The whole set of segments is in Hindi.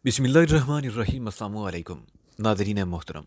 बिस्मिल्लाहिर्रहमानिर्रहीम। अस्सलाम वालेकुम नाज़रीन मोहतरम,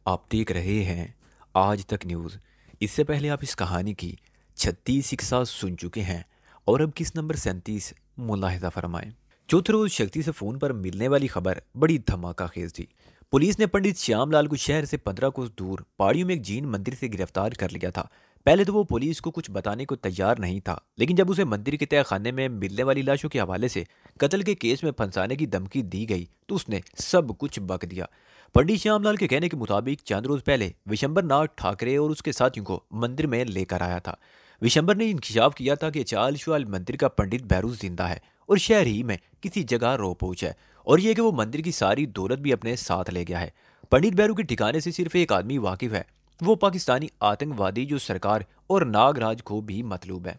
आप देख रहे हैं आज तक न्यूज़। इससे पहले आप इस कहानी की 36 किस्सा सुन चुके हैं और अब किस नंबर 37 मुलाहिज़ा फरमाएं। चौथे रोज़ शक्ति से फ़ोन पर मिलने वाली खबर बड़ी धमाका खेज थी। पुलिस ने पंडित श्यामलाल को शहर से 15 कोस दूर पहाड़ियों में एक जैन मंदिर से गिरफ्तार कर लिया था। पहले तो वो पुलिस को कुछ बताने को तैयार नहीं था, लेकिन जब उसे मंदिर के तहखाने में मिलने वाली लाशों के हवाले से कत्ल के केस में फंसाने की धमकी दी गई तो उसने सब कुछ बक दिया। पंडित श्यामलाल के कहने के मुताबिक चंद रोज पहले विशंबर नाग ठाकरे और उसके साथियों को मंदिर में लेकर आया था। विशंबर ने इंकशाफ किया था कि चाल शुआल मंदिर का पंडित भैरू जिंदा है और शहर ही में किसी जगह रो पहुंचा है, और यह कि वो मंदिर की सारी दौलत भी अपने साथ ले गया है। पंडित भैरू के ठिकाने से सिर्फ एक आदमी वाकिफ है, वो पाकिस्तानी आतंकवादी जो सरकार और नागराज को भी मतलूब है।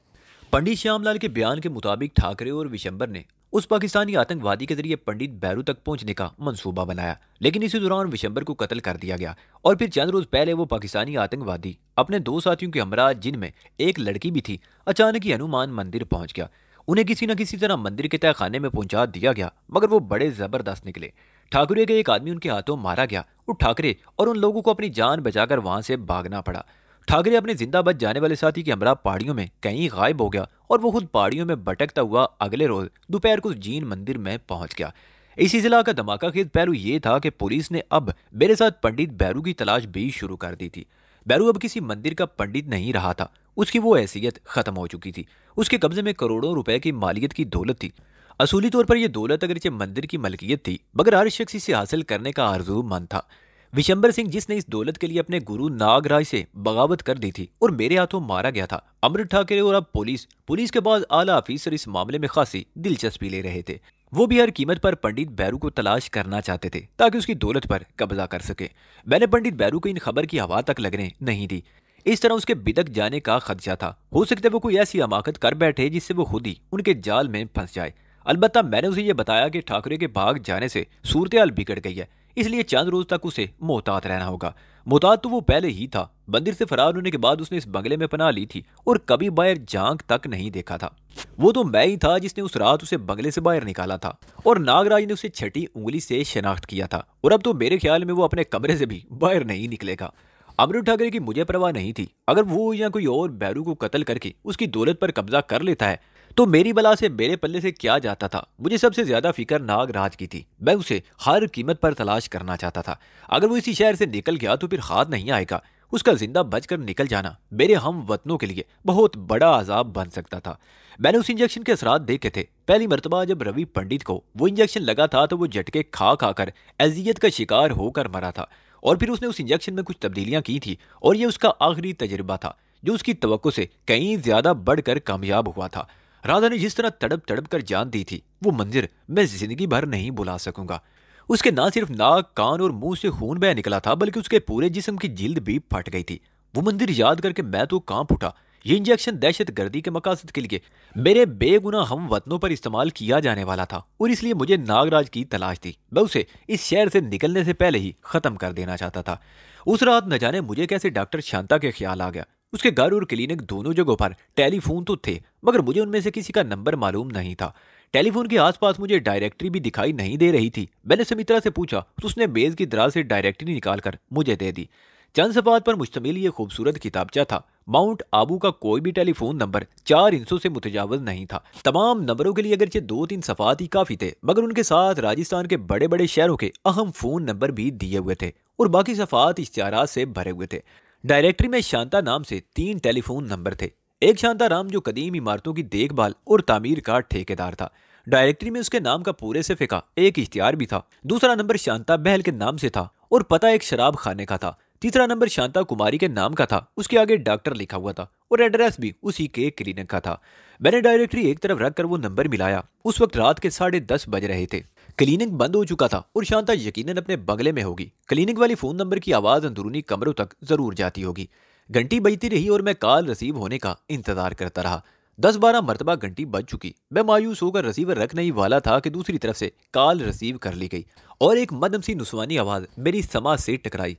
पंडित श्यामलाल के बयान के मुताबिक ठाकरे और विशंबर ने उस पाकिस्तानी आतंकवादी के जरिए पंडित भैरू तक पहुंचने का मंसूबा बनाया, लेकिन इसी दौरान विशंबर को कत्ल कर दिया गया। और फिर चंद रोज पहले वो पाकिस्तानी आतंकवादी अपने दो साथियों के हमरा, जिनमें एक लड़की भी थी, अचानक ही हनुमान मंदिर पहुंच गया। उन्हें किसी न किसी तरह मंदिर के तहखाने में पहुंचा दिया गया, मगर वो बड़े जबरदस्त निकले। ठाकुरे के एक आदमी उनके हाथों मारा गया और ठाकरे और उन लोगों को अपनी जान बचाकर वहां से भागना पड़ा। ठाकरे अपने जिंदा बच जाने वाले साथी के हमरा पहाड़ियों में कहीं गायब हो गया और वो खुद पहाड़ियों में भटकता हुआ अगले रोज दोपहर को जैन मंदिर में पहुंच गया। इसी जिला का धमाका खेज पहलू ये था कि पुलिस ने अब मेरे साथ पंडित भैरू की तलाश भी शुरू कर दी थी। भैरू अब किसी मंदिर का पंडित नहीं रहा था, उसकी वो हैसियत खत्म हो चुकी थी। उसके कब्जे में करोड़ों रुपए की मालियत की दौलत थी। असूली तौर पर यह दौलत अगरचे मंदिर की मलकियत थी, मगर हर शख्स इसे हासिल करने का आरज़ूमंद था। विशंबर सिंह, जिसने इस दौलत के लिए अपने गुरु नागराज से बगावत कर दी थी और मेरे हाथों मारा गया था। अमृत ठाकरे और अब पुलिस के बाद आला अफीसर इस मामले में खासी दिलचस्पी ले रहे थे। वो भी हर कीमत पर पंडित भैरू को तलाश करना चाहते थे ताकि उसकी दौलत पर कब्जा कर सके। मैंने पंडित भैरू को इन खबर की हवा तक लगने नहीं दी। इस तरह उसके बिदक जाने का खदशा था। हो सकता है वो कोई ऐसी हमाकत कर बैठे जिससे वो खुद ही उनके जाल में फंस जाए। अलबत्ता मैंने उसे यह बताया कि ठाकरे के भाग जाने से सूरत हाल बिगड़ गई है, इसलिए चंद रोज तक उसे मोहतात रहना होगा। मोहतात तो वो पहले ही था। मंदिर से फरार होने के बाद उसने इस बंगले में पनाह ली थी और कभी बाहर झांक तक नहीं देखा था। वो तो मैं ही था जिसने उस रात उसे बंगले से बाहर निकाला था और नागराज ने उसे छठी उंगली से शनाख्त किया था, और अब तो मेरे ख्याल में वो अपने कमरे से भी बाहर नहीं निकलेगा। अमृत ठाकरे की मुझे परवाह नहीं थी। अगर वो या कोई और भैरू को कत्ल करके उसकी दौलत पर कब्जा कर लेता है तो मेरी बला से मेरे पल्ले से क्या जाता था। मुझे सबसे ज्यादा फिक्र नागराज की थी। मैं उसे हर कीमत पर तलाश करना चाहता था। अगर वो इसी शहर से निकल गया तो फिर हाथ नहीं आएगा। उसका जिंदा बचकर निकल जाना मेरे हम वतनों के लिए बहुत बड़ा अजाब बन सकता था। मैंने उस इंजेक्शन के असरात देखे थे। पहली मरतबा जब रवि पंडित को वो इंजेक्शन लगा था तो वो झटके खा खाकर अजियत का शिकार होकर मरा था, और फिर उसने उस इंजेक्शन में कुछ तब्दीलियां की थी और ये उसका आखिरी तजुर्बा था जो उसकी तवक्को से कहीं ज्यादा बढ़कर कामयाब हुआ था। राधा ने जिस तरह तड़प तड़प कर जान दी थी, वो मंजिल मैं जिंदगी भर नहीं भुला सकूंगा। उसके ना सिर्फ नाक, कान और मुंह से खून बह निकला था, बल्कि उसके पूरे जिस्म की जिल्द भी फट गई थी। वो मंदिर याद करके मैं तो कांप उठा। ये इंजेक्शन दहशत गर्दी के मकासद के लिए मेरे बेगुनाह हम वतनों पर इस्तेमाल किया जाने वाला था, और इसलिए मुझे नागराज की तलाश थी। मैं उसे इस शहर से निकलने से पहले ही खत्म कर देना चाहता था। उस रात न जाने मुझे कैसे डॉक्टर शांता के ख्याल आ गया। उसके घर और क्लिनिक दोनों जगहों पर टेलीफोन तो थे, मगर मुझे उनमें से किसी का नंबर मालूम नहीं था। टेलीफोन के आसपास मुझे डायरेक्टरी भी दिखाई नहीं दे रही थी। मैंने सुमित्रा से पूछा तो उसने मेज की दराज से डायरेक्टरी निकालकर मुझे दे दी। चंद सफात पर मुश्तमिल ये खूबसूरत किताबचा था। माउंट आबू का कोई भी टेलीफोन नंबर 4 इंचों से मुतजावज नहीं था। तमाम नंबरों के लिए अगरचे 2-3 सफात ही काफी थे, मगर उनके साथ राजस्थान के बड़े बड़े शहरों के अहम फोन नंबर भी दिए हुए थे और बाकी सफात इश्तिहारात से भरे हुए थे। डायरेक्टरी में शांता नाम से 3 टेलीफोन नंबर थे। एक शांता राम जो कदीम इमारतों की देखभाल और तामीर का ठेकेदार था। डायरेक्टरी में उसके नाम का पूरे से का एक इश्तिहार भी था। दूसरा नंबर शांता बहल के नाम से था और पता एक शराब खाने का था। तीसरा नंबर शांता कुमारी के नाम का था, उसके आगे डॉक्टर लिखा हुआ था और एड्रेस भी उसी के क्लिनिक का था। मैंने डायरेक्टरी एक तरफ रखकर वो नंबर मिलाया। उस वक्त रात के 10:30 बज रहे थे। क्लिनिक बंद हो चुका था और शांता यकीनन अपने बगले में होगी। क्लिनिक वाली फोन नंबर की आवाज अंदरूनी कमरों तक जरूर जाती होगी। घंटी बजती रही और मैं कॉल रिसीव होने का इंतजार करता रहा। 10-12 मरतबा घंटी बज चुकी। मैं मायूस होकर रिसीवर रखने ही वाला था कि दूसरी तरफ से कॉल रिसीव कर ली गई और एक मध्यम सी नुस्वानी आवाज मेरी समाज से टकराई।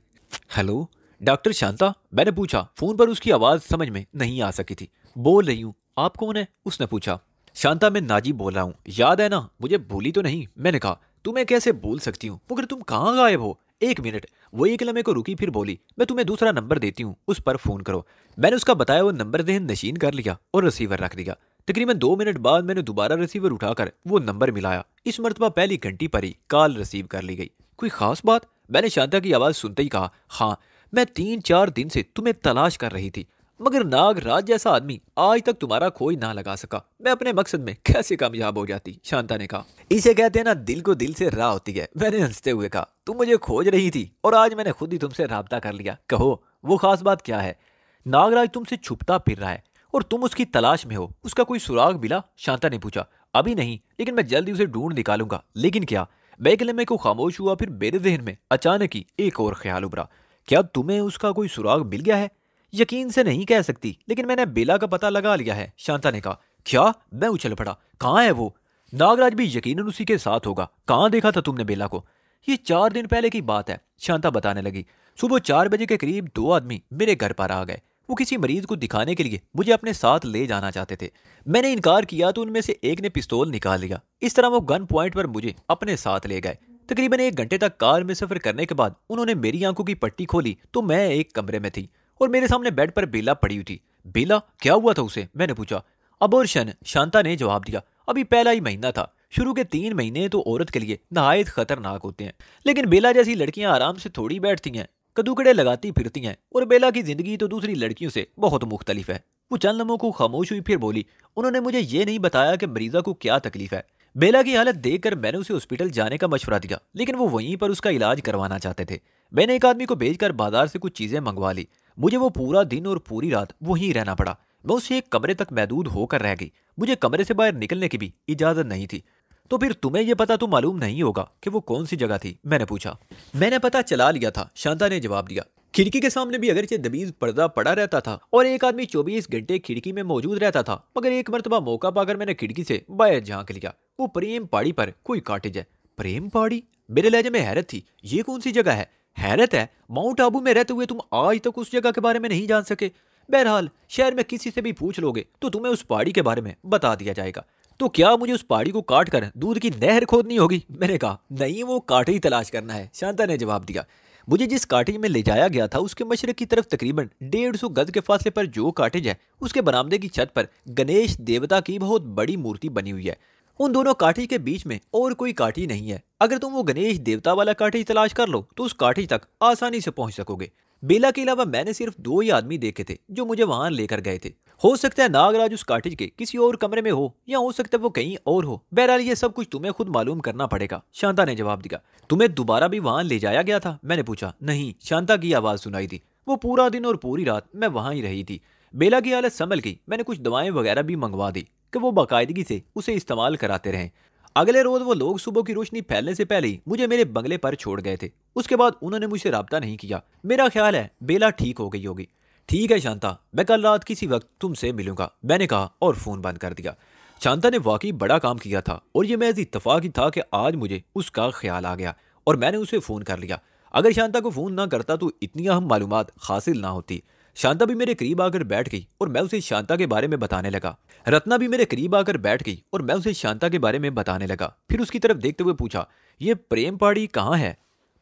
Hello, doctor Shanta? मैंने पूछा। फोन पर उसकी आवाज समझ में नहीं आ सकी थी। बोल रही हूँ, आप कौन है? उसने पूछा। शांता, मैं नाजी बोल रहा हूँ, याद है ना? मुझे भूली तो नहीं? मैंने कहा। तुम्हें कैसे भूल सकती हूँ, मगर तुम कहाँ गायब हो? एक मिनट। वो एक लम्हे को रुकी, फिर बोली, मैं तुम्हें दूसरा नंबर देती हूँ, उस पर फोन करो। मैंने उसका बताया वो नंबर देहन नशीन कर लिया और रिसीवर रख दिया। तकरीबन 2 मिनट बाद मैंने दोबारा रिसीवर उठाकर वो नंबर मिलाया। इस मरतबा पहली घंटी पर ही कॉल रिसीव कर ली गई। कोई खास बात? मैंने शांता की आवाज़ सुनते ही कहा, हाँ, मैं 3-4 दिन से तुम्हें तलाश कर रही थी, मगर नागराज जैसा आदमी आज तक तुम्हारा खोज ना लगा सका। मैं अपने मकसद में कैसे कामयाब हो जाती? शांता ने कहा। इसे कहते हैं ना, दिल को दिल से राह होती है। मैंने हंसते हुए कहा, तुम मुझे खोज रही थी और आज मैंने खुद ही तुमसे राब्ता कर लिया। कहो, वो खास बात क्या है? नागराज तुमसे छुपता फिर रहा है और तुम उसकी तलाश में हो। उसका कोई सुराग मिला? शांता ने पूछा। अभी नहीं, लेकिन मैं जल्दी उसे ढूंढ निकालूंगा। लेकिन क्या? मैं एक लम्हे को खामोश हुआ, फिर मेरे जहन में अचानक ही एक और ख्याल उभरा। क्या तुम्हें उसका कोई सुराग मिल गया है? यकीन से नहीं कह सकती, लेकिन मैंने बेला का पता लगा लिया है, शांता ने कहा। क्या? मैं उछल पड़ा। कहाँ है वो? नागराज भी यकीनन उसी के साथ होगा। कहाँ देखा था तुमने बेला को? ये 4 दिन पहले की बात है, शांता बताने लगी। सुबह 4 बजे के करीब 2 आदमी मेरे घर पर आ गए। वो किसी मरीज को दिखाने के लिए मुझे अपने साथ ले जाना चाहते थे। मैंने इनकार किया तो उनमें से एक ने पिस्तौल निकाल लिया। इस तरह वो गन पॉइंट पर मुझे अपने साथ ले गए। तकरीबन 1 घंटे तक कार में सफर करने के बाद उन्होंने मेरी आंखों की पट्टी खोली तो मैं एक कमरे में थी और मेरे सामने बेड पर बेला पड़ी हुई थी। बेला? क्या हुआ था उसे? मैंने पूछा। अबॉर्शन, शांता ने जवाब दिया। अभी पहला ही महीना था। शुरू के 3 महीने तो औरत के लिए नहायत खतरनाक होते हैं, लेकिन बेला जैसी लड़कियां आराम से थोड़ी बैठती हैं, कदूकड़े लगाती फिरती हैं। और बेला की जिंदगी तो दूसरी लड़कियों से बहुत मुख्तलिफ है। वो चंद लम्हों को खामोश हुई, फिर बोली, उन्होंने मुझे ये नहीं बताया कि मरीजा को क्या तकलीफ है। बेला की हालत देखकर मैंने उसे हॉस्पिटल जाने का मशवरा दिया, लेकिन वो वहीं पर उसका इलाज करवाना चाहते थे। मैंने एक आदमी को भेजकर बाजार से कुछ चीजें मंगवा ली। मुझे वो पूरा दिन और पूरी रात वहीं रहना पड़ा। मैं उसे एक कमरे तक महदूद होकर रह गई। मुझे कमरे से बाहर निकलने की भी इजाजत नहीं थी। तो फिर तुम्हें यह पता तो मालूम नहीं होगा कि वो कौन सी जगह थी? मैंने पूछा। मैंने पता चला लिया था, शांता ने जवाब दिया। खिड़की के सामने भी अगरचे दबीज पर्दा पड़ा रहता था और एक आदमी 24 घंटे खिड़की में मौजूद रहता था, मगर एक मरतबा मौका पाकर मैंने खिड़की से बाहर झांक लिया। वो प्रेम पहाड़ी पर कोई कॉटेज है। प्रेम पहाड़ी? मेरे लहजे में हैरत थी। ये कौन सी जगह है? हैरत है, माउंट आबू में रहते हुए तुम आज तक उस जगह के बारे में नहीं जान सके। बहरहाल, शहर में किसी से भी पूछ लोगे तो तुम्हें उस पहाड़ी के बारे में बता दिया जाएगा। तो क्या मुझे उस पहाड़ी को काट कर दूध की नहर खोदनी होगी? मैंने कहा। नहीं, वो काटे ही तलाश करना है, शांता ने जवाब दिया। मुझे जिस काटेज में ले जाया गया था उसके मशरक की तरफ तकरीबन 150 गज के फासले पर जो काटेज है, उसके बरामदे की छत पर गणेश देवता की बहुत बड़ी मूर्ति बनी हुई है। उन दोनों काटेज के बीच में और कोई काटेज नहीं है। अगर तुम वो गणेश देवता वाला काटेज तलाश कर लो तो उस काटेज तक आसानी से पहुंच सकोगे। बेला के अलावा मैंने सिर्फ 2 ही आदमी देखे थे जो मुझे वहां लेकर गए थे। हो सकता है नागराज उस काटेज के किसी और कमरे में हो, या हो सकता है वो कहीं और हो। बहरहाल ये सब कुछ तुम्हें खुद मालूम करना पड़ेगा, शांता ने जवाब दिया। तुम्हें दोबारा भी वहां ले जाया गया था? मैंने पूछा। नहीं, शांता की आवाज सुनाई दी। वो पूरा दिन और पूरी रात मैं वहां ही रही थी। बेला की हालत संभल गई। मैंने कुछ दवाएं वगैरह भी मंगवा दी कि वो बाकायदगी से उसे इस्तेमाल कराते रहें। अगले रोज वो लोग सुबह की रोशनी फैलने से पहले ही मुझे मेरे बंगले पर छोड़ गए थे। उसके बाद उन्होंने मुझसे राब्ता नहीं किया। मेरा ख्याल है बेला ठीक हो गई होगी। ठीक है शांता, मैं कल रात किसी वक्त तुमसे मिलूंगा, मैंने कहा और फोन बंद कर दिया। शांता ने वाकई बड़ा काम किया था और ये महज इत्तफाक ही था कि आज मुझे उसका ख्याल आ गया और मैंने उसे फोन कर लिया। अगर शांता को फोन ना करता तो इतनी अहम मालूमात हासिल ना होती। शांता भी मेरे करीब आकर बैठ गई और मैं उसे शांता के बारे में बताने लगा। रत्ना भी मेरे करीब आकर बैठ गई और मैं उसे शांता के बारे में बताने लगा। फिर उसकी तरफ देखते हुए पूछा, ये प्रेम पहाड़ी कहाँ है?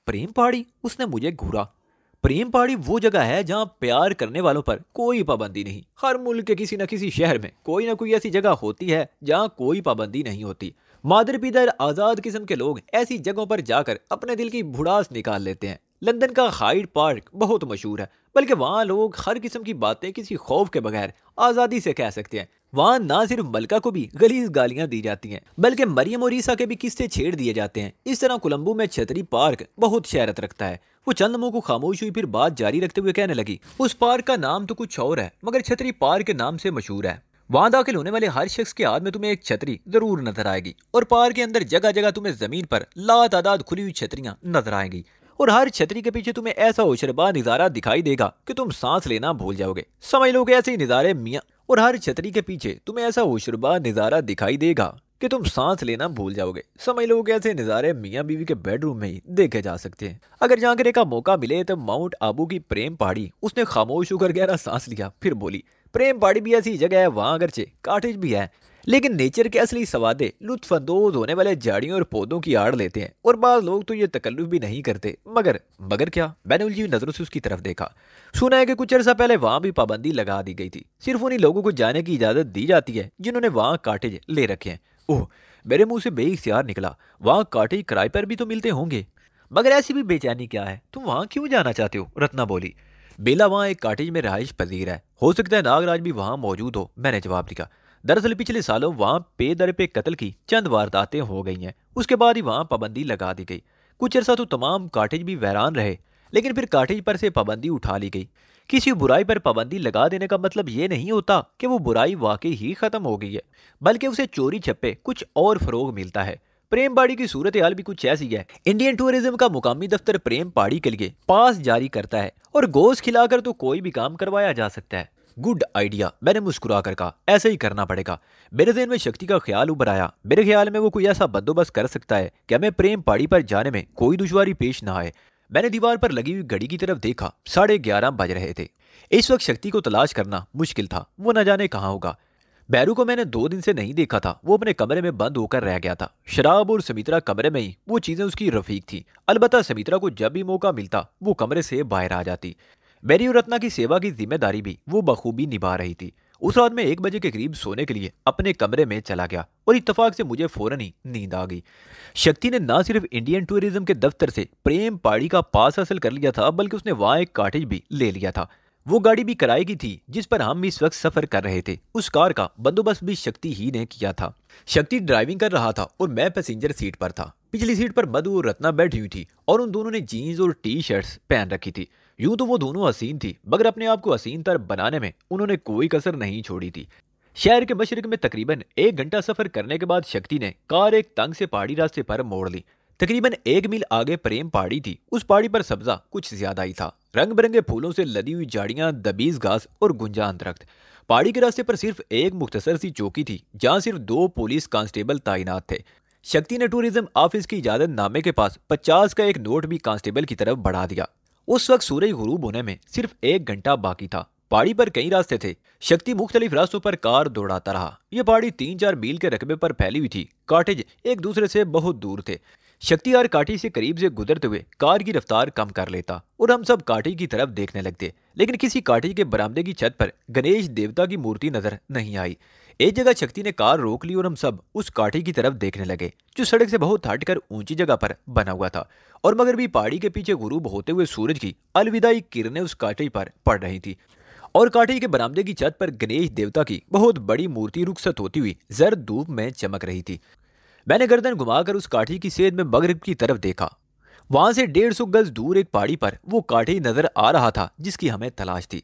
प्रेम पहाड़ी? उसने मुझे घूरा। प्रेम पहाड़ी वो जगह है जहाँ प्यार करने वालों पर कोई पाबंदी नहीं। हर मुल्क के किसी न किसी शहर में कोई ना कोई ऐसी जगह होती है जहाँ कोई पाबंदी नहीं होती। मादर पिदर आजाद किस्म के लोग ऐसी जगहों पर जाकर अपने दिल की भुड़ास निकाल लेते हैं। लंदन का हाइड पार्क बहुत मशहूर है, बल्कि वहाँ लोग हर किस्म की बातें किसी खौफ के बगैर आजादी से कह सकते हैं। वहाँ ना सिर्फ मलका को भी गलीज गालियां दी जाती हैं, बल्कि मरियम और ईसा के भी किस्से छेड़ दिए जाते हैं। इस तरह कोलंबो में छतरी पार्क बहुत शहरत रखता है। वो चंद लम्हों को खामोश हुई, फिर बात जारी रखते हुए कहने लगी, उस पार्क का नाम तो कुछ और है, मगर छतरी पार्क के नाम से मशहूर है। वहां दाखिल होने वाले हर शख्स के हाथ में तुम्हें एक छतरी जरूर नजर आएगी और पार्क के अंदर जगह जगह तुम्हें जमीन पर लातादाद खुली हुई छतरियां नजर आएंगी और हर छतरी के पीछे तुम्हें ऐसा होशरबा नजारा दिखाई देगा कि तुम सांस लेना भूल जाओगे। समझ लो कि ऐसे ही नजारे मियाँ और हर छतरी के पीछे तुम्हें ऐसा होशरबा नजारा दिखाई देगा कि तुम सांस लेना भूल जाओगे। समझ लो कि ऐसे नजारे मियाँ बीवी के बेडरूम में ही देखे जा सकते हैं। अगर झांकने का मौका मिले तो माउंट आबू की प्रेम पहाड़ी। उसने खामोश होकर गहरा सांस लिया, फिर बोली, प्रेम पहाड़ी भी ऐसी जगह है, वहां अगरचे कॉटेज भी है, लेकिन नेचर के असली सवादे लुत्फानंदोज होने वाले झाड़ियों और पौधों की आड़ लेते हैं और बाज़ लोग तो ये तकल्लुफ भी नहीं करते। मगर मगर क्या? मैंने उलझी हुई नजरों से उसकी तरफ देखा। सुना है कि कुछ अर्सा पहले वहां भी पाबंदी लगा दी गई थी। सिर्फ उन्हीं लोगों को जाने की इजाजत दी जाती है जिन्होंने वहां काटेज ले रखे हैं। ओह, मेरे मुंह से बेइख्तियार निकला, वहां काटेज किराए पर भी तो मिलते होंगे। मगर ऐसी भी बेचैनी क्या है? तुम वहां क्यों जाना चाहते हो? रत्ना बोली। बेला वहां एक कॉटेज में रहाइश पजीर है, हो सकता है नागराज भी वहां मौजूद हो, मैंने जवाब दिया। दरअसल पिछले सालों वहां पे दर पे कत्ल की चंद वारदातें हो गई हैं, उसके बाद ही वहां पाबंदी लगा दी गई। कुछ अर्सा तो तमाम कॉटेज भी वैरान रहे, लेकिन फिर कॉटेज पर से पाबंदी उठा ली गई। किसी बुराई पर पाबंदी लगा देने का मतलब ये नहीं होता कि वो बुराई वाकई ही खत्म हो गई है, बल्कि उसे चोरी छप्पे कुछ और फरोग मिलता है। प्रेम पहाड़ी की सूरत हाल भी कुछ ऐसी है। इंडियन टूरिज्म का मुकामी दफ्तर प्रेम पहाड़ी के लिए पास जारी करता है और गोश्त खिलाकर तो कोई भी काम करवाया जा सकता है। गुड आइडिया, मैंने मुस्कुरा कर कहा। ऐसा ही करना पड़ेगा। मेरे ज़हन में शक्ति का ख्याल उभर आया। मेरे ख्याल में वो कोई ऐसा बंदोबस्त कर सकता है कि हमें प्रेम पहाड़ी पर जाने में कोई दुश्वारी पेश ना आए। मैंने दीवार पर लगी हुई घड़ी की तरफ देखा। 11:30 बज रहे थे। इस वक्त शक्ति को तलाश करना मुश्किल था। वो न जाने कहाँ होगा। बैरू को मैंने 2 दिन से नहीं देखा था। वो अपने कमरे में बंद होकर रह गया था। शराब और समित्रा कमरे में ही वो चीजें उसकी रफीक थी। अलबत्ता समित्रा को जब भी मौका मिलता वो कमरे से बाहर आ जाती। मेरी और रत्ना की सेवा की जिम्मेदारी भी वो बखूबी निभा रही थी। उस रात में 1 बजे के करीब सोने के लिए अपने कमरे में चला गया और इत्तेफाक से मुझे फौरन ही नींद आ गई। शक्ति ने न सिर्फ इंडियन टूरिज्म के दफ्तर से प्रेम पहाड़ी का पास हासिल कर लिया था, बल्कि उसने वहां एक कॉटेज भी ले लिया था। वो गाड़ी भी किराए की थी जिस पर हम इस वक्त सफर कर रहे थे। उस कार का बंदोबस्त भी शक्ति ही ने किया था। शक्ति ड्राइविंग कर रहा था और मैं पैसेंजर सीट पर था। पिछली सीट पर मधु और रत्ना बैठी हुई थी और उन दोनों ने जीन्स और टी शर्ट्स पहन रखी थी। यूं तो वो दोनों हसीन थी, मगर अपने आप को हसीन तर बनाने में उन्होंने कोई कसर नहीं छोड़ी थी। शहर के मशरक में तकरीबन 1 घंटा सफर करने के बाद शक्ति ने कार एक तंग से पहाड़ी रास्ते पर मोड़ ली। तकरीबन 1 मील आगे प्रेम पहाड़ी थी। उस पहाड़ी पर सब्जा कुछ ज्यादा ही था। रंग बिरंगे फूलों से लदी हुई झाड़ियां, दबीज घास और गुंजान दरख्त। पहाड़ी के रास्ते पर सिर्फ एक मुख्तसर सी चौकी थी जहां सिर्फ 2 पुलिस कांस्टेबल तैनात थे। शक्ति ने टूरिज्म ऑफिस की इजाजत नामे के पास 50 का एक नोट भी कांस्टेबल की तरफ बढ़ा दिया। उस वक्त सूरज गुरूब होने में सिर्फ 1 घंटा बाकी था। पहाड़ी पर कई रास्ते थे। शक्ति मुख्तलिफ रास्तों पर कार दौड़ाता रहा। यह पहाड़ी 3-4 मील के रकबे पर फैली हुई थी। कॉटेज एक दूसरे से बहुत दूर थे। शक्ति हर काठी से करीब से गुजरते हुए कार की रफ्तार कम कर लेता और हम सब काठी की तरफ देखने लगते। लेकिन किसी काठी के बरामदे की छत पर गणेश देवता की मूर्ति नजर नहीं आई। एक जगह शक्ति ने कार रोक ली और हम सब उस काठी की तरफ देखने लगे जो सड़क से बहुत हटकर ऊंची जगह पर बना हुआ था। और मगर भी पहाड़ी के पीछे गुरूब होते हुए सूरज की अलविदाई किरणें उस काठी पर पड़ रही थी और काठी के बरामदे की छत पर गणेश देवता की बहुत बड़ी मूर्ति रुखसत होती हुई जर्द धूप में चमक रही थी। मैंने गर्दन घुमाकर उस काठी की सेध में मगरिब की तरफ देखा। वहां से 150 गज दूर एक पहाड़ी पर वो काठी नजर आ रहा था जिसकी हमें तलाश थी।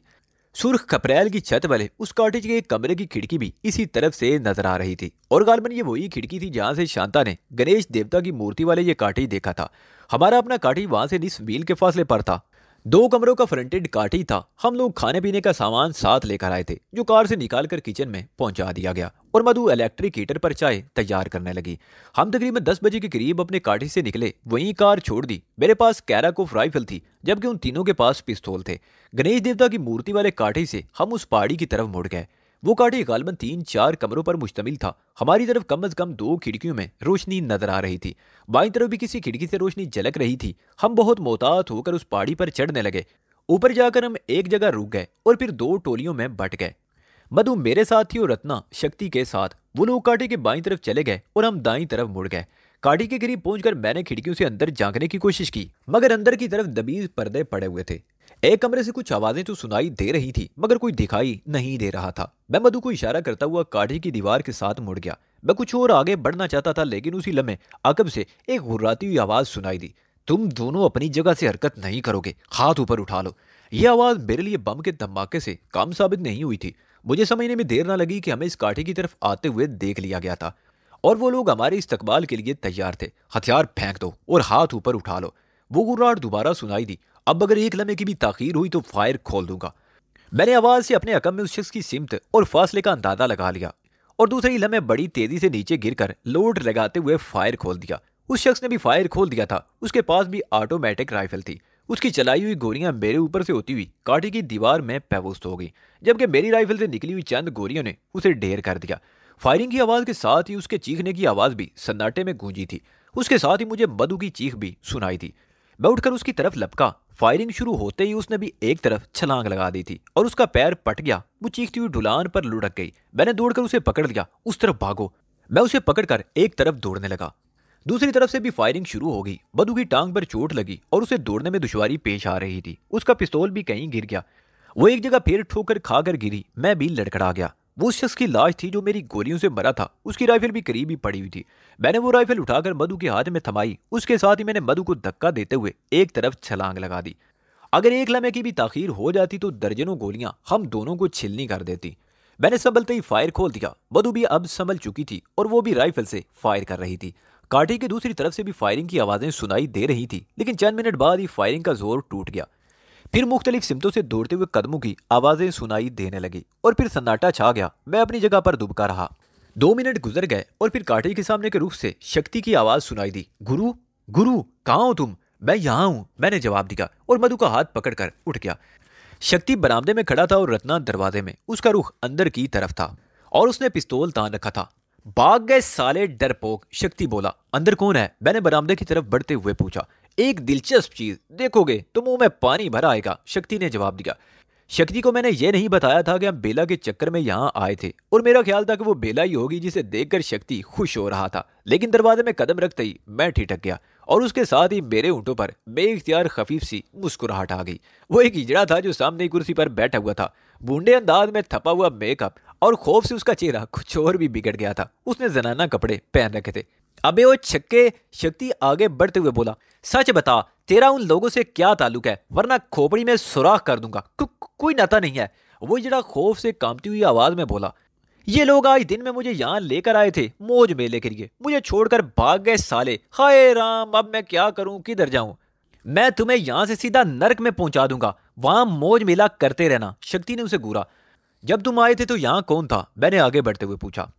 सुर्ख खपरेल की छत वाले उस कॉटेज के एक कमरे की खिड़की भी इसी तरफ से नजर आ रही थी और गालबन ये वही खिड़की थी जहां से शांता ने गणेश देवता की मूर्ति वाले ये कॉटेज देखा था। हमारा अपना कॉटेज वहां से 20 मील के फासले पर था। 2 कमरों का फ्रंटेड कॉटेज था। हम लोग खाने पीने का सामान साथ लेकर आए थे जो कार से निकालकर किचन में पहुंचा दिया गया और मधु इलेक्ट्रिक हीटर पर चाय तैयार करने लगी। हम तकरीबन 10 बजे के करीब अपने कॉटेज से निकले, वहीं कार छोड़ दी। मेरे पास कैराकोफ राइफल थी जबकि उन तीनों के पास पिस्तौल थे। गणेश देवता की मूर्ति वाले कॉटेज से हम उस पहाड़ी की तरफ मुड़ गए। वो कॉटेज गालबन 3-4 कमरों पर मुश्तमिल था। हमारी तरफ कम से कम 2 खिड़कियों में रोशनी नजर आ रही थी। बाईं तरफ भी किसी खिड़की से रोशनी झलक रही थी। हम बहुत मोहतात होकर उस पहाड़ी पर चढ़ने लगे। ऊपर जाकर हम एक जगह रुक गए और फिर 2 टोलियों में बट गए। मधु मेरे साथ थी और रत्ना शक्ति के साथ। वो लोग काठी के बाईं तरफ चले गए और हम दाईं तरफ मुड़ गए। काठी के करीब पहुंचकर मैंने खिड़कियों से अंदर झांकने की कोशिश की, मगर अंदर की तरफ दबीज पर्दे पड़े हुए थे। एक कमरे से कुछ आवाजें तो सुनाई दे रही थी मगर कोई दिखाई नहीं दे रहा था। मैं मधु को इशारा करता हुआ काठी की दीवार के साथ मुड़ गया। मैं कुछ और आगे बढ़ना चाहता था, लेकिन उसी लम्हे अकब से एक गुर्राती हुई आवाज सुनाई दी। तुम दोनों अपनी जगह से हरकत नहीं करोगे, हाथ ऊपर उठा लो। यह आवाज मेरे लिए बम के धमाके से कम साबित नहीं हुई थी। मुझे समझने में देर न लगी कि हमें इस काठी की तरफ आते हुए देख लिया गया था और वो लोग हमारे इस्तकबाल के लिए तैयार थे। हथियार फेंक दो और हाथ ऊपर उठा लो। वो गुर्राहट दोबारा सुनाई दी। अब अगर एक लम्हे की भी ताखीर हुई तो फायर खोल दूंगा। मैंने आवाज से अपने अकब में उस शख्स की सिमत और फासले का अंदाजा लगा लिया और दूसरे ही लम्हे बड़ी तेजी से नीचे गिरकर लोड लगाते हुए फायर खोल दिया। उस शख्स ने भी फायर खोल दिया था। उसके पास भी ऑटोमेटिक राइफल थी। उसकी चलाई हुई गोलियां मेरे ऊपर से होती हुई काठी की दीवार में पेवस्त हो गई, जबकि मेरी राइफल से निकली हुई चंद गोलियों ने उसे ढेर कर दिया। फायरिंग की आवाज़ के साथ ही उसके चीखने की आवाज़ भी सन्नाटे में गूंजी थी। उसके साथ ही मुझे मधु की चीख भी सुनाई थी। मैं उठकर उसकी तरफ लपका। फायरिंग शुरू होते ही उसने भी एक तरफ छलांग लगा दी थी और उसका पैर पट गया। वो चीखती हुई ढुलान पर लुढ़क गई। मैंने दौड़कर उसे पकड़ लिया। उस तरफ भागो। मैं उसे पकड़कर एक तरफ दौड़ने लगा। दूसरी तरफ से भी फायरिंग शुरू हो गई। मधु की टांग पर चोट लगी और उसे दौड़ने में दुश्वारी पेश आ रही थी। उसका पिस्तौल भी कहीं गिर गया। वो एक जगह फिर ठोकर खाकर गिरी। मैं भी लड़खड़ा गया। वो उस शख्स की लाश थी जो मेरी गोलियों से मरा था। उसकी राइफल भी करीब ही पड़ी हुई थी। मैंने वो राइफल उठाकर मधु के हाथ में थमाई। उसके साथ ही मैंने मधु को धक्का देते हुए एक तरफ छलांग लगा दी। अगर एक लम्हे की भी ताखीर हो जाती तो दर्जनों गोलियां हम दोनों को छिलनी कर देती। मैंने संभलते ही फायर खोल दिया। मधु भी अब संभल चुकी थी और वो भी राइफल से फायर कर रही थी। काठी की दूसरी तरफ से भी फायरिंग की आवाजें सुनाई दे रही थी, लेकिन चंद मिनट बाद ही फायरिंग का जोर टूट गया। फिर मुख्तलिफ सिमतों से दौड़ते हुए कदमों की आवाजें सुनाई देने लगी और फिर सन्नाटा छा गया। मैं अपनी जगह पर दुबका रहा। 2 मिनट गुजर गए और फिर काठी के सामने के रुख से शक्ति की आवाज सुनाई दी। गुरु, गुरु, कहाँ हो तुम? मैं यहाँ हूँ, मैंने जवाब दिया और मधु का हाथ पकड़कर उठ गया। शक्ति बरामदे में खड़ा था और रत्ना दरवाजे में। उसका रुख अंदर की तरफ था और उसने पिस्तौल तान रखा था। भाग गए साले डरपोक, शक्ति बोला। अंदर कौन है? मैंने बरामदे की तरफ बढ़ते हुए पूछा। एक दिलचस्प चीज देखोगे तो मुंह में पानी भरा आएगा, शक्ति ने जवाब दिया। शक्ति को मैंने ये नहीं बताया था कि हम बेला के चक्कर में यहाँ आए थे और मेरा ख्याल था कि वो बेला ही होगी जिसे देखकर शक्ति खुश हो रहा था। लेकिन दरवाजे में कदम रखते ही मैं ठिठक गया और उसके साथ ही मेरे ऊँटों पर बेइख्तियार खफीफ सी मुस्कुराहट आ गई। वो एक हिजड़ा था जो सामने कुर्सी पर बैठा हुआ था। बूंदे अंदाज में थपा हुआ मेकअप और खौफ से उसका चेहरा कुछ और भी बिगड़ गया था। उसने जनाना कपड़े पहन रखे थे। अबे ओ छक्के, शक्ति आगे बढ़ते हुए बोला। सच बता, तेरा उन लोगों से क्या ताल्लुक है, वरना खोपड़ी में सुराख कर दूंगा। कोई नाता नहीं है, वो जरा खौफ से कांपती हुई आवाज में बोला। ये लोग आज दिन में मुझे यहाँ लेकर आए थे मौज मेले के लिए, मुझे छोड़कर भाग गए साले। हाय राम, अब मैं क्या करूं, किधर जाऊं? मैं तुम्हें यहाँ से सीधा नरक में पहुंचा दूंगा, वहां मौज मेला करते रहना, शक्ति ने उसे घूरा। जब तुम आए थे तो यहाँ कौन था? मैंने आगे बढ़ते हुए पूछा।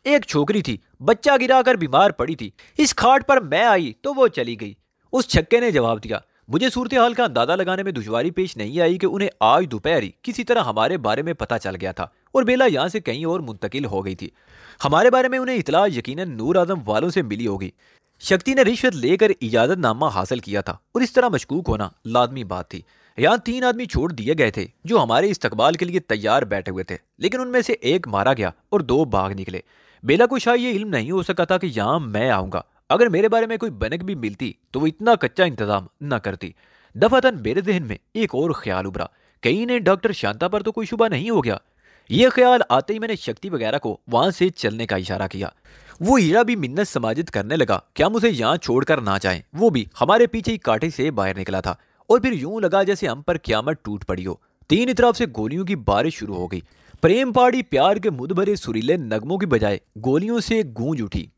एक छोकरी थी, बच्चा गिराकर बीमार पड़ी थी। इस खाट पर मैं आई तो वो चली गई, उस छक्के ने जवाब दिया। मुझे सूरत हाल का अंदाजा लगाने में दुश्वारी पेश नहीं आई कि उन्हें आज दोपहर ही किसी तरह हमारे बारे में पता चल गया था और बेला यहाँ से कहीं और मुंतकिल हो गई थी। हमारे बारे में उन्हें इतला यकीनन नूर आजम वालों से मिली होगी। शक्ति ने रिश्वत लेकर इजाजतनामा हासिल किया था और इस तरह मशकूक होना लाजमी बात थी। यहाँ 3 आदमी छोड़ दिए गए थे जो हमारे इस्तकबाल के लिए तैयार बैठे हुए थे, लेकिन उनमें से एक मारा गया और 2 भाग निकले। बेला को शायद ये इल्म नहीं हो सका था कि यहाँ मैं आऊंगा। अगर मेरे बारे में कोई बनक भी मिलती तो वो इतना कच्चा इंतजाम न करती। दफातन मेरे जहन में एक और ख्याल उभरा। कहीं ने डॉक्टर शांता पर तो कोई शुबा नहीं हो गया। यह ख्याल आते ही मैंने शक्ति वगैरह को वहां से चलने का इशारा किया। वो हीरा भी मिन्नत समाजित करने लगा कि हम उसे यहाँ छोड़कर ना जाएं। वो भी हमारे पीछे ही कांटे से बाहर निकला था और फिर यूं लगा जैसे हम पर क्यामत टूट पड़ी हो। 3 तरफ से गोलियों की बारिश शुरू हो गई। प्रेम पहाड़ी प्यार के मुदभरे सुरीले नगमों की बजाय गोलियों से गूंज उठी।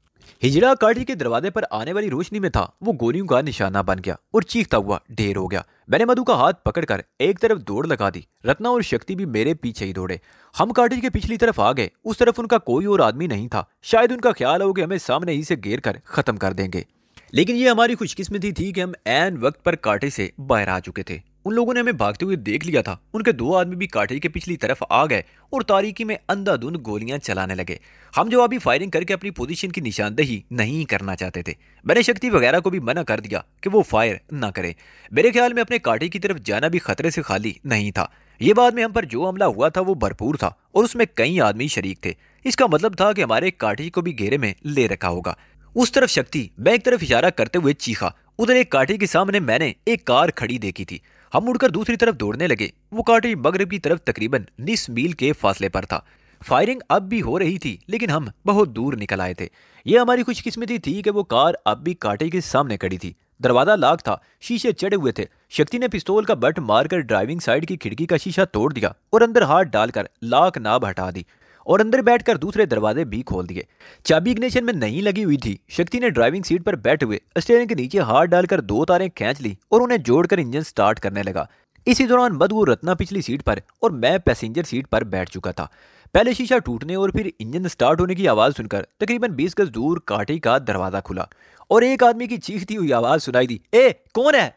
हिजड़ा काठी के दरवाजे पर आने वाली रोशनी में था। वो गोलियों का निशाना बन गया और चीखता हुआ ढेर हो गया। मैंने मधु का हाथ पकड़कर एक तरफ दौड़ लगा दी। रत्ना और शक्ति भी मेरे पीछे ही दौड़े। हम काठी के पिछली तरफ आ गए। उस तरफ उनका कोई और आदमी नहीं था। शायद उनका ख्याल हो कि हमें सामने ही से घेर कर खत्म कर देंगे, लेकिन ये हमारी खुशकिस्मती थी कि हम ऐन वक्त पर कांटे से बाहर आ चुके थे। उन लोगों ने हमें भागते हुए देख लिया था। उनके 2 आदमी भी कांटे के पिछली तरफ आ गए और तारीकी में अंधाधुंध गोलियां चलाने लगे। हम जवाबी फायरिंग करके अपनी पोजीशन की निशानदेही नहीं करना चाहते थे। मैंने शक्ति वगैरह को भी मना कर दिया कि वो फायर ना करे। मेरे ख्याल में अपने कांटे की तरफ जाना भी खतरे से खाली नहीं था। ये बाद में हम पर जो हमला हुआ था वो भरपूर था और उसमें कई आदमी शरीक थे। इसका मतलब था कि हमारे कांटे को भी घेरे में ले रखा होगा। उस तरफ शक्ति, मैं एक तरफ इशारा करते हुए चीखा। उधर एक कांटे के सामने मैंने एक कार खड़ी देखी थी। हम मुड़कर दूसरी तरफ दौड़ने लगे। वो कांटे मगरिब की तरफ तकरीबन 20 मील के फासले पर था। फायरिंग अब भी हो रही थी, लेकिन हम बहुत दूर निकल आए थे। यह हमारी खुशकिस्मती थी कि वो कार अब भी कांटे के सामने खड़ी थी। दरवाजा लॉक था, शीशे चढ़े हुए थे। शक्ति ने पिस्तौल का बट मारकर ड्राइविंग साइड की खिड़की का शीशा तोड़ दिया और अंदर हाथ डालकर लॉक नाब हटा दी और अंदर बैठकर दूसरे दरवाजे भी खोल दिए। चाबी इग्निशन में नहीं लगी हुई थी। शक्ति ने ड्राइविंग सीट पर बैठे हुए स्टीयरिंग के नीचे हाथ डालकर 2 तारें खींच ली और उन्हें जोड़कर इंजन स्टार्ट करने लगा। इसी दौरान मधु रत्ना पिछली सीट पर और मैं पैसेंजर सीट पर बैठ चुका था। पहले शीशा टूटने और फिर इंजन स्टार्ट होने की आवाज सुनकर तकरीबन 20 गज दूर कांटे का दरवाजा खुला और एक आदमी की चीखती हुई आवाज सुनाई दी। ए, कौन है?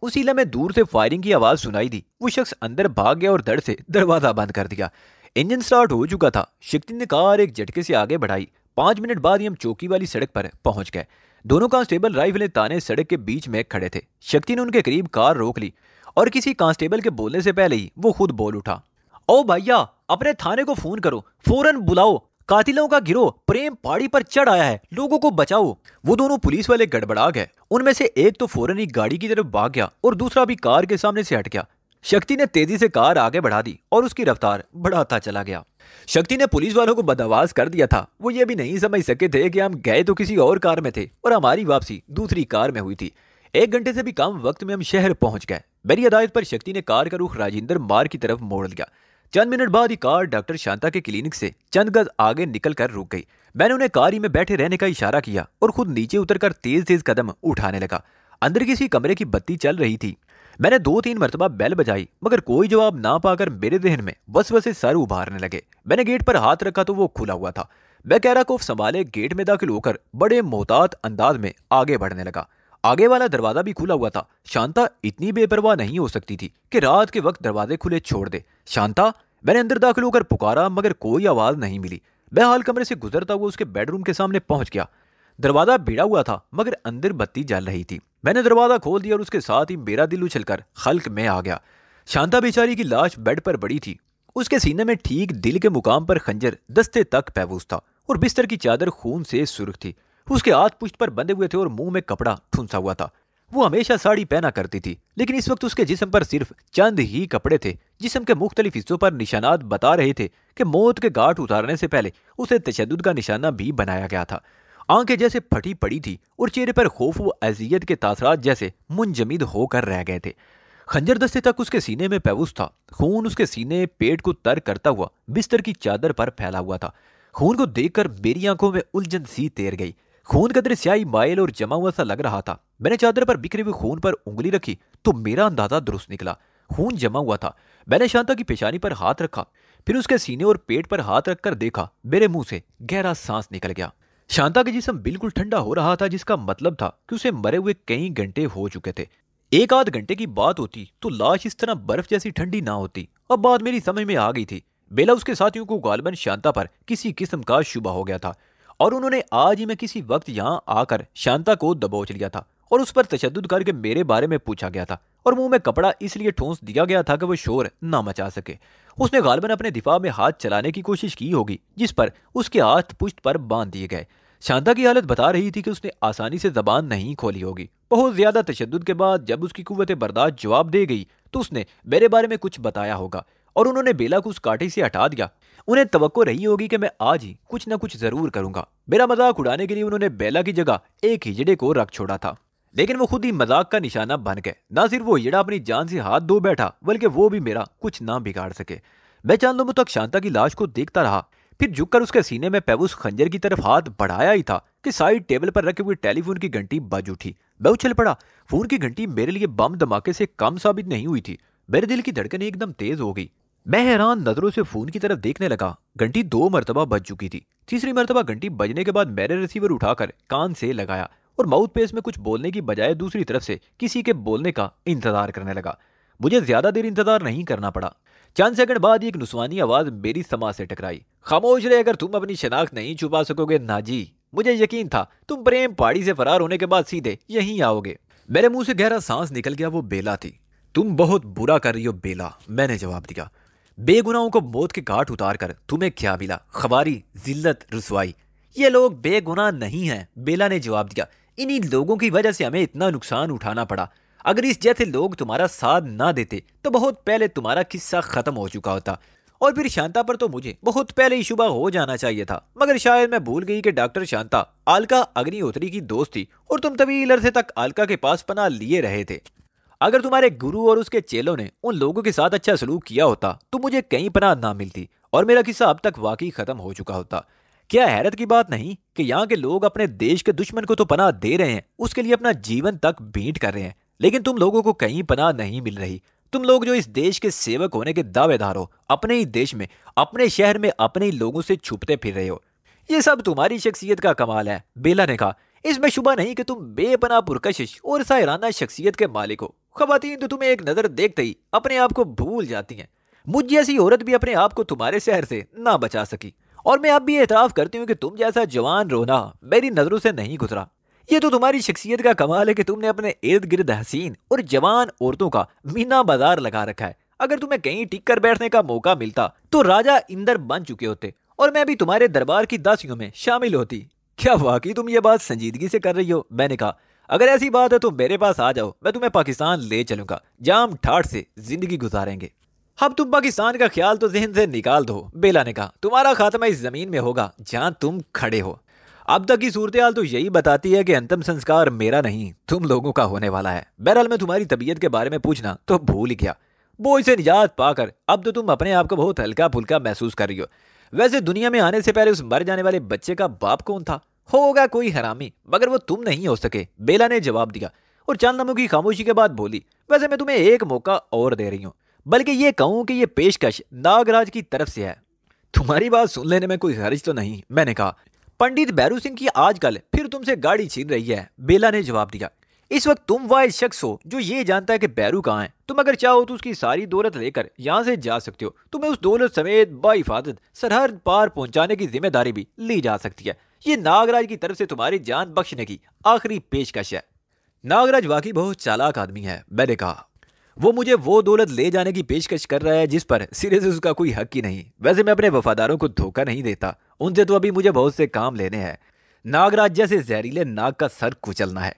उसी लम्हे दूर से फायरिंग की आवाज सुनाई दी। वो शख्स अंदर भाग गया और धड़ से दरवाजा बंद कर दिया। इंजन स्टार्ट हो चुका था। शक्ति ने कार एक झटके से आगे बढ़ाई। 5 मिनट बाद ही हम चौकी वाली सड़क पर पहुंच गए। दोनों कांस्टेबल राइफलें ताने सड़क के बीच में खड़े थे। शक्ति ने उनके करीब कार रोक ली और किसी कांस्टेबल के बोलने से पहले ही वो खुद बोल उठा, ओ भैया, अपने थाने को फोन करो, फौरन बुलाओ, कातिलों का गिरोह प्रेम पहाड़ी पर चढ़ आया है, लोगों को बचाओ। वो दोनों पुलिस वाले गड़बड़ा गए। उनमें से एक तो फौरन ही गाड़ी की तरफ भाग गया और दूसरा भी कार के सामने से हट गया। शक्ति ने तेजी से कार आगे बढ़ा दी और उसकी रफ्तार बढ़ाता चला गया। शक्ति ने पुलिस वालों को बदआवाज कर दिया था। वो ये भी नहीं समझ सके थे कि हम गए तो किसी और कार में थे और हमारी वापसी दूसरी कार में हुई थी। 1 घंटे से भी कम वक्त में हम शहर पहुंच गए। मेरी हिदायत पर शक्ति ने कार का रुख राजेंद्र मार्ग की तरफ मोड़ लिया। चंद मिनट बाद ही कार डॉक्टर शांता के क्लिनिक से चंद गज आगे निकल कर रुक गई। मैंने उन्हें कार ही में बैठे रहने का इशारा किया और खुद नीचे उतरकर तेज तेज कदम उठाने लगा। अंदर किसी कमरे की बत्ती चल रही थी। मैंने 2-3 मरतबा बेल बजाई मगर कोई जवाब ना पाकर मेरे जहन में वसवसे सर उभारने लगे। मैंने गेट पर हाथ रखा तो वो खुला हुआ था। मैं कैराकोफ संभाले गेट में दाखिल होकर बड़े मोहतात अंदाज में आगे बढ़ने लगा। आगे वाला दरवाजा भी खुला हुआ था। शांता इतनी बेपरवाह नहीं हो सकती थी कि रात के वक्त दरवाजे खुले छोड़ दे। शांता, मैंने अंदर दाखिल होकर पुकारा मगर कोई आवाज नहीं मिली। मैं हाल कमरे से गुजरता हुआ उसके बेडरूम के सामने पहुंच गया। दरवाजा भिड़ा हुआ था मगर अंदर बत्ती जल रही थी। मैंने दरवाजा खोल दिया और उसके साथ ही मेरा दिल उछलकर खल्क में आ गया। शांता बेचारी की लाश बेड पर पड़ी थी। उसके सीने में ठीक दिल के मुकाम पर खंजर दस्ते तक महफूज था और बिस्तर की चादर खून से सुर्ख थी। उसके हाथ पुश्त पर बंधे हुए थे और मुंह में कपड़ा ठुंसा हुआ था। वो हमेशा साड़ी पहना करती थी लेकिन इस वक्त उसके जिस्म पर सिर्फ चंद ही कपड़े थे। जिस्म के मुख्तलिफ हिस्सों पर निशानात बता रहे थे कि मौत के घाट उतारने से पहले उसे तशद्दुद का निशाना भी बनाया गया था। आंखें जैसे फटी पड़ी थी और चेहरे पर खौफ व अजियत के तासरात जैसे मुंजमिद होकर रह गए थे। खंजर दस्ते तक उसके सीने में महफूज था। खून उसके सीने पेट को तर करता हुआ बिस्तर की चादर पर फैला हुआ था। खून को देखकर मेरी आंखों में उलझन सी तैर गई। खून कदर स्याही मायल और जमा हुआ सा लग रहा था। मैंने चादर पर बिखरे हुए खून पर उंगली रखी तो मेरा अंदाजा दुरुस्त निकला। खून जमा हुआ था। मैंने शांता की पेशानी पर हाथ रखा, फिर उसके सीने और पेट पर हाथ रखकर देखा। मेरे मुंह से गहरा सांस निकल गया। शांता का जिस्म बिल्कुल ठंडा हो रहा था, जिसका मतलब था कि उसे मरे हुए कई घंटे हो चुके थे। 1-आध घंटे की बात होती तो लाश इस तरह बर्फ जैसी ठंडी ना होती। अब बात मेरी समझ में आ गई थी। बेला उसके साथियों को गालिबन शांता पर किसी किस्म का शुबा हो गया था और उन्होंने आज ही में किसी वक्त यहाँ आकर शांता को दबोच लिया था और उस पर तशद्दुद करके मेरे बारे में पूछा गया था और मुंह में कपड़ा इसलिए ठोंस दिया गया था कि वो शोर ना मचा सके। उसने गालिबन अपने दिफा में हाथ चलाने की कोशिश की होगी, जिस पर उसके हाथ पुश्त पर बांध दिए गए। शांता की हालत बता रही थी कि उसने आसानी से जबान नहीं खोली होगी। बहुत ज्यादा तशद्दुद के बाद जब उसकी कुव्वत बर्दाश्त जवाब दे गई तो उसने मेरे बारे में कुछ बताया होगा और उन्होंने बेला को उस कांटे से हटा दिया। उन्हें तवक्को रही होगी कि मैं आज ही कुछ न कुछ जरूर करूंगा। मेरा मजाक उड़ाने के लिए उन्होंने बेला की जगह एक हिजड़े को रख छोड़ा था, लेकिन वो खुद ही मजाक का निशाना बन गए। ना सिर्फ वो हिजड़ा अपनी जान से हाथ धो बैठा बल्कि वो भी मेरा कुछ ना बिगाड़ सके। मैं चंद लम्हों तक शांता की लाश को देखता रहा, फिर झुककर उसके सीने में महफूज खंजर की तरफ हाथ बढ़ाया ही था कि साइड टेबल पर रखे हुए टेलीफोन की घंटी बज उठी। मैं उछल पड़ा। फोन की घंटी मेरे लिए बम धमाके से कम साबित नहीं हुई थी। मेरे दिल की धड़कन एकदम तेज हो गई। मैं हैरान नजरों से फोन की तरफ देखने लगा। घंटी 2 मरतबा बज चुकी थी। तीसरी मरतबा घंटी बजने के बाद मैंने रिसीवर उठाकर कान से लगाया और माउथ पेस में कुछ बोलने की बजाय दूसरी तरफ से किसी के बोलने का इंतजार करने लगा। मुझे ज्यादा देर इंतजार नहीं करना पड़ा। चंद सेकंड बाद एक नुस्वानी आवाज मेरी समाज से टकराई। खामोश रहे, अगर तुम अपनी शनाख्त नहीं छुपा सकोगे नाजी। मुझे यकीन था तुम प्रेम पहाड़ी से फरार होने के बाद सीधे यहीं आओगे। मेरे मुंह से गहरा सांस निकल गया। वो बेला थी। तुम बहुत बुरा कर रही हो बेला, मैंने जवाब दिया। बेगुनाहों को मौत के घाट उतार कर तुम्हें क्या मिला? खबारी, जिल्लत, रुसवाई। ये लोग बेगुनाह नहीं हैं, बेला ने जवाब दिया। इन्हीं लोगों की वजह से हमें इतना नुकसान उठाना पड़ा। अगर इस जैसे लोग तुम्हारा साथ ना देते तो बहुत पहले तुम्हारा किस्सा खत्म हो चुका होता। और फिर शांता पर तो मुझे बहुत पहले ही शुबा हो जाना चाहिए था, मगर शायद मैं भूल गई कि डॉक्टर शांता अलका अग्निहोत्री की दोस्त थी और तुम तवील अरसे तक अलका के पास पनाह लिए रहे थे। अगर तुम्हारे गुरु और उसके चेलों ने उन लोगों के साथ अच्छा सलूक किया होता तो मुझे कहीं पनाह ना मिलती और मेरा किस्सा अब तक वाकई खत्म हो चुका होता। क्या हैरत की बात नहीं कि यहाँ के लोग अपने देश के दुश्मन को तो पनाह दे रहे हैं, उसके लिए अपना जीवन तक भेंट कर रहे हैं, लेकिन तुम लोगों को कहीं पनाह नहीं मिल रही। तुम लोग जो इस देश के सेवक होने के दावेदार हो, अपने ही देश में, अपने शहर में, अपने ही लोगों से छुपते फिर रहे हो। ये सब तुम्हारी शख्सियत का कमाल है, बेला ने कहा। इसमें शुबा नहीं कि तुम बेपनाह पुरकशिश और सायराना शख्सियत के मालिक हो। खवातीन तो तुम्हें एक नजर देखते ही अपने आप को भूल जाती हैं। मुझ जैसी औरत भी अपने आप को तुम्हारे शहर से ना बचा सकी, और मैं अब भी एतराफ करती हूँ कि तुम जैसा जवान रोना मेरी नजरों से नहीं गुजरा। ये तो तुम्हारी शख्सियत का कमाल है कि तुमने अपने इर्द गिर्द हसीन और जवान औरतों का मीना बाजार लगा रखा है। अगर तुम्हें कहीं टिक कर बैठने का मौका मिलता तो राजा इंदर बन चुके होते और मैं भी तुम्हारे दरबार की दासियों में शामिल होती। क्या वाकई तुम ये बात संजीदगी से कर रही हो? मैंने कहा, अगर ऐसी बात है तो मेरे पास आ जाओ, मैं तुम्हें पाकिस्तान ले चलूंगा, जहां हम ठाठ से जिंदगी गुजारेंगे। अब तुम पाकिस्तान का ख्याल तो जहन से निकाल दो, बेला ने कहा। तुम्हारा खात्मा इस जमीन में होगा जहां तुम खड़े हो। अब तक की सूरत हाल तो यही बताती है कि अंतिम संस्कार मेरा नहीं तुम लोगों का होने वाला है। बहरहाल मैं तुम्हारी तबीयत के बारे में पूछना तो भूल ही गया। बोझ से निजात पाकर अब तो तुम अपने आप को बहुत हल्का फुल्का महसूस कर रही हो। वैसे दुनिया में आने से पहले उस मर जाने वाले बच्चे का बाप कौन था? होगा कोई हरामी, मगर वो तुम नहीं हो सके, बेला ने जवाब दिया और चंद लम्हों की खामोशी के बाद बोली, वैसे मैं तुम्हें एक मौका और दे रही हूँ, बल्कि ये कहूँ कि ये पेशकश नागराज की तरफ से है। तुम्हारी बात सुन लेने में कोई हर्ज तो नहीं? मैंने कहा। पंडित भैरू सिंह की आजकल फिर तुमसे गाड़ी छीन रही है, बेला ने जवाब दिया। इस वक्त तुम वाहिद शख्स हो जो ये जानता है कि भैरू कहाँ है। तुम अगर चाहो तो उसकी सारी दौलत लेकर यहाँ से जा सकते हो। तुम्हें उस दौलत समेत बाहिफाजत सरहद पार पहुंचाने की जिम्मेदारी भी ली जा सकती है। ये नागराज की तरफ से तुम्हारी जान बख्शने की आखिरी पेशकश है। नागराज वाकई बहुत चालाक आदमी है, मैंने कहा। वो मुझे वो दौलत ले जाने की पेशकश कर रहा है जिस पर सिरे से उसका कोई हक ही नहीं। वैसे मैं अपने वफादारों को धोखा नहीं देता, उनसे तो अभी मुझे बहुत से काम लेने हैं। नागराज जैसे जहरीले नाग का सर कुचलना है।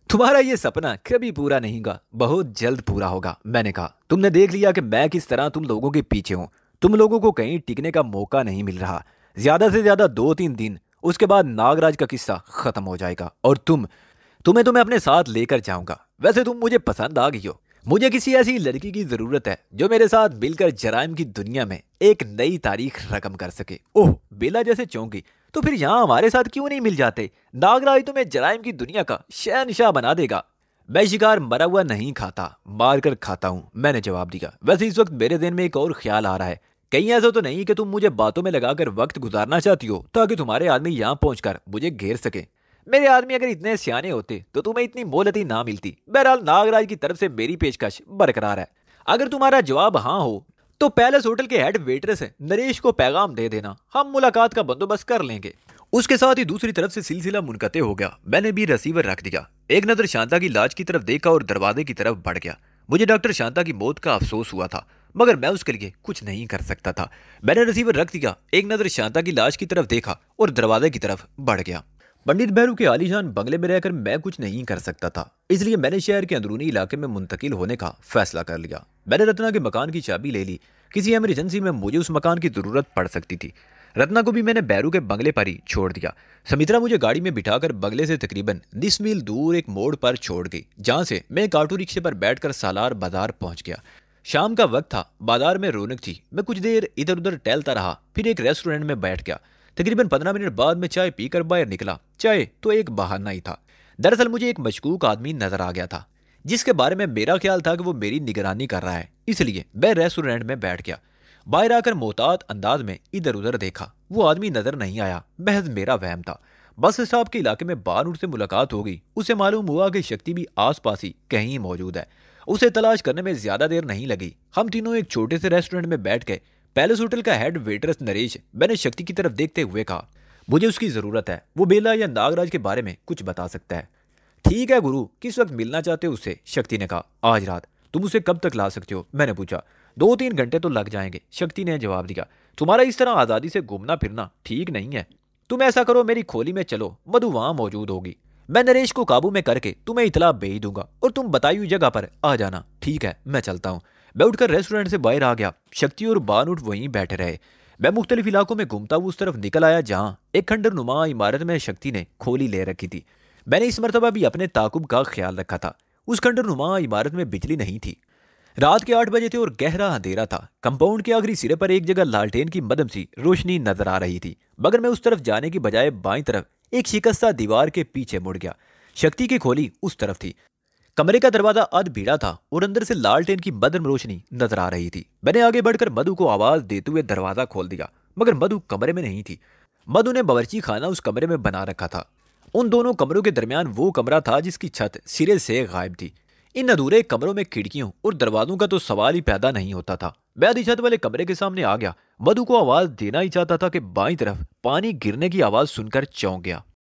तुम्हारा ये सपना कभी पूरा नहीं होगा, बहुत जल्द पूरा होगा, मैंने कहा। तुमने देख लिया कि मैं किस तरह तुम लोगों के पीछे हूँ। तुम लोगों को कहीं टिकने का मौका नहीं मिल रहा। ज्यादा से ज्यादा 2-3 दिन, उसके बाद नागराज का किस्सा खत्म हो जाएगा और तुम्हें तो मैं अपने साथ लेकर जाऊंगा। वैसे तुम मुझे पसंद आ गई हो। मुझे किसी ऐसी लड़की की जरूरत है जो मेरे साथ मिलकर जराइम की दुनिया में एक नई तारीख रकम कर सके। ओह, बेला जैसे चौंकी। तो फिर यहाँ हमारे साथ क्यों नहीं मिल जाते? नागराज तुम्हें जराइम की दुनिया का शहनशाह बना देगा। मैं शिकार मरा हुआ नहीं खाता, मार कर खाता हूँ, मैंने जवाब दिया। वैसे इस वक्त मेरे दिन में एक और ख्याल आ रहा है। कहीं ऐसा तो नहीं कि तुम मुझे बातों में लगाकर वक्त गुजारना चाहती हो ताकि तुम्हारे आदमी यहाँ पहुंचकर मुझे घेर सके? मेरे आदमी अगर इतने सियाने होते तो तुम्हें इतनी मोहलत ना मिलती। बहरहाल नागराज की तरफ से मेरी पेशकश बरकरार है। अगर तुम्हारा जवाब हाँ हो तो पैलेस होटल के हेड वेटरेस नरेश को पैगाम दे देना, हम मुलाकात का बंदोबस्त कर लेंगे। उसके साथ ही दूसरी तरफ से सिलसिला मुनक़ते हो गया। मैंने भी रिसीवर रख दिया, एक नजर शांता की लाश की तरफ देखा और दरवाजे की तरफ बढ़ गया। मुझे डॉक्टर शांता की मौत का अफसोस हुआ था, मगर मैं उसके लिए कुछ नहीं कर सकता था। मैंने रिसीवर रख दिया, एक नजर शांता की लाश की तरफ देखा और दरवाजे की तरफ बढ़ गया। पंडित भैरू के आलीशान बंगले में रहकर मैं कुछ नहीं कर सकता था, इसलिए मैंने शहर के अंदरूनी इलाके में मुंतकिल होने का फैसला कर लिया। मैंने रत्ना के मकान की चाबी ले ली। किसी इमरजेंसी में मुझे उस मकान की जरूरत पड़ सकती थी। रत्ना को भी मैंने भैरू के बंगले पर ही छोड़ दिया। समित्रा मुझे गाड़ी में बिठाकर बंगले से तकरीबन 20 मील दूर एक मोड़ पर छोड़ गई, जहां से मैं एक ऑटो रिक्शे पर बैठकर सालार बाजार पहुंच गया। शाम का वक्त था, बाजार में रौनक थी। मैं कुछ देर इधर उधर टहलता रहा, फिर एक रेस्टोरेंट में बैठ गया। तकरीबन 15 मिनट बाद मैं चाय पीकर बाहर निकला। चाय तो एक बहाना ही था। दरअसल मुझे एक मशकूक आदमी नजर आ गया था, जिसके बारे में मेरा ख्याल था कि वो मेरी निगरानी कर रहा है, इसलिए मैं रेस्टोरेंट में बैठ गया। बाहर आकर मोहतात अंदाज में इधर उधर देखा, वो आदमी नजर नहीं आया। महज मेरा वहम था। बस स्टॉप के इलाके में बानूर से मुलाकात हो गई। उसे मालूम हुआ कि शक्ति भी आसपास ही कहीं मौजूद है। उसे तलाश करने में ज्यादा देर नहीं लगी। हम तीनों एक छोटे से रेस्टोरेंट में बैठ गए। पैलेस होटल का हेड वेटरस नरेश, मैंने शक्ति की तरफ देखते हुए कहा, मुझे उसकी जरूरत है, वो बेला या नागराज के बारे में कुछ बता सकता है। ठीक है गुरु, किस वक्त मिलना चाहते हो उससे? शक्ति ने कहा, आज रात। तुम उसे कब तक ला सकते हो? मैंने पूछा। 2-3 घंटे तो लग जाएंगे, शक्ति ने जवाब दिया। तुम्हारा इस तरह आजादी से घूमना फिरना ठीक नहीं है। तुम ऐसा करो, मेरी खोली में चलो, मधु वहां मौजूद होगी। मैं नरेश को काबू में करके तुम्हें इतला भेज दूंगा और तुम बताई हुई जगह पर आ जाना। ठीक है, मैं चलता हूँ। मैं उठकर रेस्टोरेंट से बाहर आ गया। शक्ति और बानूर वहीं बैठे रहे। मैं मुख्तलिफ इलाकों में घूमता हुआ उस तरफ निकल आया जहां एक खंडर नुमा इमारत में शक्ति ने खोली ले रखी थी। मैंने इस मरतबा भी अपने ताकुब का ख्याल रखा था। उस खंडर नुमा इमारत में बिजली नहीं थी। रात के 8 बजे थे और गहरा अंधेरा था। कंपाउंड के आखिरी सिरे पर एक जगह लालटेन की मदम सी रोशनी नजर आ रही थी, मगर मैं उस तरफ जाने की बजाय बाईं तरफ एक शिकस्ता दीवार के पीछे मुड़ गया। शक्ति की खोली उस तरफ थी। कमरे का दरवाजा अध भीड़ा था और अंदर से लालटेन की मदम रोशनी नजर आ रही थी। मैंने आगे बढ़कर मधु को आवाज देते हुए दरवाजा खोल दिया, मगर मधु कमरे में नहीं थी। मधु ने बावर्ची खाना उस कमरे में बना रखा था। उन दोनों कमरों के दरमियान वो कमरा था जिसकी छत सिरे से गायब थी। इन अधूरे कमरों में खिड़कियों और दरवाजों का तो सवाल ही पैदा नहीं होता था। मैं आधी छत वाले कमरे के सामने आ गया। मधु को आवाज देना ही चाहता था कि बाईं तरफ पानी गिरने की आवाज सुनकर चौंक गया।